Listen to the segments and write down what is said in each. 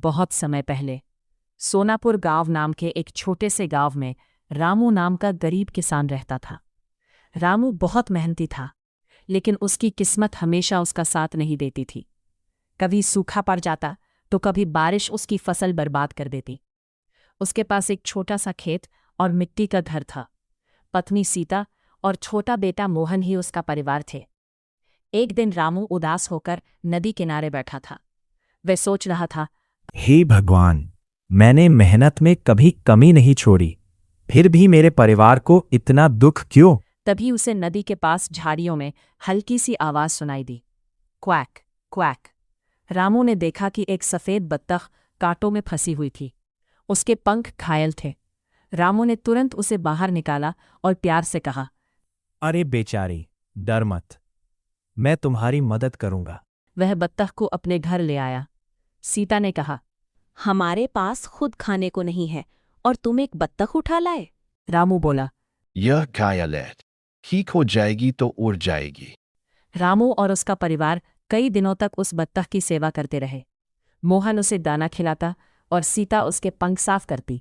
बहुत समय पहले सोनापुर गांव नाम के एक छोटे से गांव में रामू नाम का गरीब किसान रहता था। रामू बहुत मेहनती था, लेकिन उसकी किस्मत हमेशा उसका साथ नहीं देती थी। कभी सूखा पड़ जाता तो कभी बारिश उसकी फसल बर्बाद कर देती। उसके पास एक छोटा सा खेत और मिट्टी का घर था। पत्नी सीता और छोटा बेटा मोहन ही उसका परिवार थे। एक दिन रामू उदास होकर नदी किनारे बैठा था। वह सोच रहा था, हे भगवान, मैंने मेहनत में कभी कमी नहीं छोड़ी, फिर भी मेरे परिवार को इतना दुख क्यों? तभी उसे नदी के पास झाड़ियों में हल्की सी आवाज सुनाई दी, क्वैक क्वैक। रामू ने देखा कि एक सफेद बत्तख कांटों में फंसी हुई थी। उसके पंख घायल थे। रामू ने तुरंत उसे बाहर निकाला और प्यार से कहा, अरे बेचारी, डर मत, मैं तुम्हारी मदद करूंगा। वह बत्तख को अपने घर ले आया। सीता ने कहा, हमारे पास खुद खाने को नहीं है और तुम एक बत्तख उठा लाए। रामू बोला, यह घायल है, ठीक हो जाएगी तो उड़ जाएगी। रामू और उसका परिवार कई दिनों तक उस बत्तख की सेवा करते रहे। मोहन उसे दाना खिलाता और सीता उसके पंख साफ करती।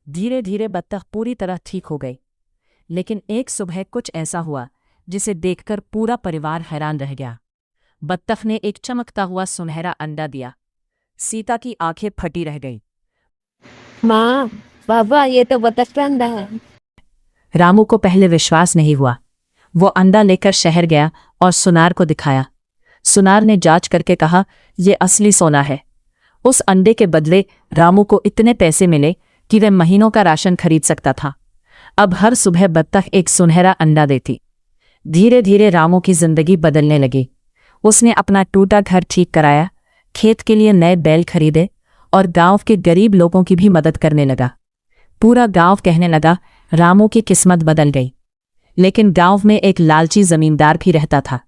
धीरे धीरे बत्तख पूरी तरह ठीक हो गई। लेकिन एक सुबह कुछ ऐसा हुआ जिसे देखकर पूरा परिवार हैरान रह गया। बत्तख ने एक चमकता हुआ सुनहरा अंडा दिया। सीता की आंखें फटी रह गई। माँ, बाबा, ये तो बत्तख का अंडा है। रामू को पहले विश्वास नहीं हुआ। वो अंडा लेकर शहर गया और सुनार को दिखाया। सुनार ने जांच करके कहा, ये असली सोना है। उस अंडे के बदले रामू को इतने पैसे मिले कि वह महीनों का राशन खरीद सकता था। अब हर सुबह बत्तख एक सुनहरा अंडा देती। धीरे धीरे रामू की जिंदगी बदलने लगी। उसने अपना टूटा घर ठीक कराया, खेत के लिए नए बैल खरीदे और गांव के गरीब लोगों की भी मदद करने लगा। पूरा गांव कहने लगा, रामू की किस्मत बदल गई। लेकिन गांव में एक लालची जमींदार भी रहता था,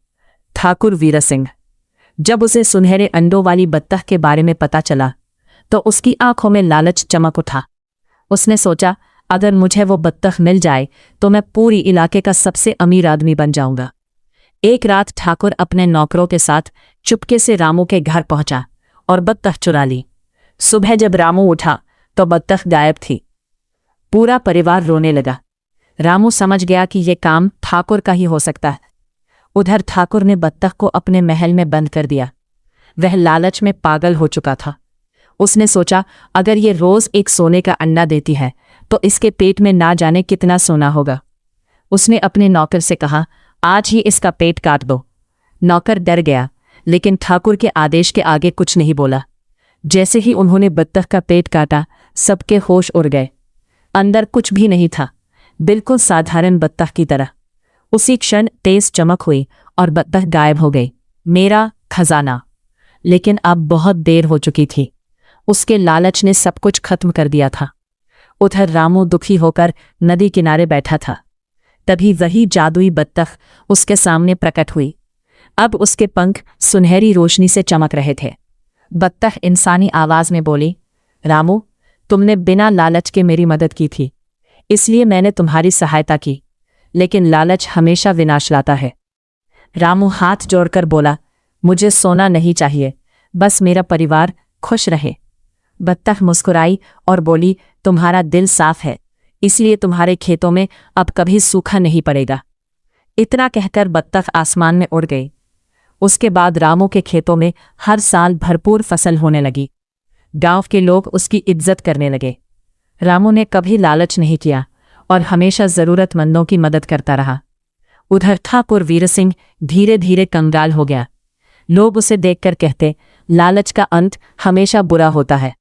ठाकुर वीर सिंह। जब उसे सुनहरे अंडों वाली बत्तख के बारे में पता चला तो उसकी आंखों में लालच चमक उठा। उसने सोचा, अगर मुझे वो बत्तख मिल जाए तो मैं पूरी इलाके का सबसे अमीर आदमी बन जाऊंगा। एक रात ठाकुर अपने नौकरों के साथ चुपके से रामू के घर पहुंचा और बत्तख चुरा ली। सुबह जब रामू उठा तो बत्तख गायब थी। पूरा परिवार रोने लगा। रामू समझ गया कि ये काम ठाकुर का ही हो सकता है। उधर ठाकुर ने बत्तख को अपने महल में बंद कर दिया। वह लालच में पागल हो चुका था। उसने सोचा, अगर ये रोज एक सोने का अंडा देती है तो इसके पेट में ना जाने कितना सोना होगा। उसने अपने नौकर से कहा, आज ही इसका पेट काट दो। नौकर डर गया, लेकिन ठाकुर के आदेश के आगे कुछ नहीं बोला। जैसे ही उन्होंने बत्तख का पेट काटा, सबके होश उड़ गए। अंदर कुछ भी नहीं था, बिल्कुल साधारण बत्तख की तरह। उसी क्षण तेज चमक हुई और बत्तख गायब हो गई। मेरा खजाना। लेकिन अब बहुत देर हो चुकी थी। उसके लालच ने सब कुछ खत्म कर दिया था। उधर रामू दुखी होकर नदी किनारे बैठा था। तभी वही जादुई बत्तख उसके सामने प्रकट हुई। अब उसके पंख सुनहरी रोशनी से चमक रहे थे। बत्तख इंसानी आवाज में बोली, रामू, तुमने बिना लालच के मेरी मदद की थी, इसलिए मैंने तुम्हारी सहायता की। लेकिन लालच हमेशा विनाश लाता है। रामू हाथ जोड़कर बोला, मुझे सोना नहीं चाहिए, बस मेरा परिवार खुश रहे। बत्तख मुस्कुराई और बोली, तुम्हारा दिल साफ है, इसलिए तुम्हारे खेतों में अब कभी सूखा नहीं पड़ेगा। इतना कहकर बत्तख आसमान में उड़ गई। उसके बाद रामू के खेतों में हर साल भरपूर फसल होने लगी। गांव के लोग उसकी इज्जत करने लगे। रामू ने कभी लालच नहीं किया और हमेशा जरूरतमंदों की मदद करता रहा। उधर ठाकुर वीर सिंह धीरे धीरे कंगाल हो गया। लोग उसे देखकर कहते, लालच का अंत हमेशा बुरा होता है।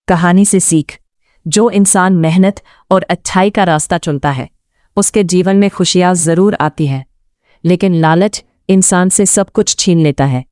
कहानी से सीख, जो इंसान मेहनत और अच्छाई का रास्ता चुनता है उसके जीवन में खुशियां जरूर आती हैं, लेकिन लालच इंसान से सब कुछ छीन लेता है।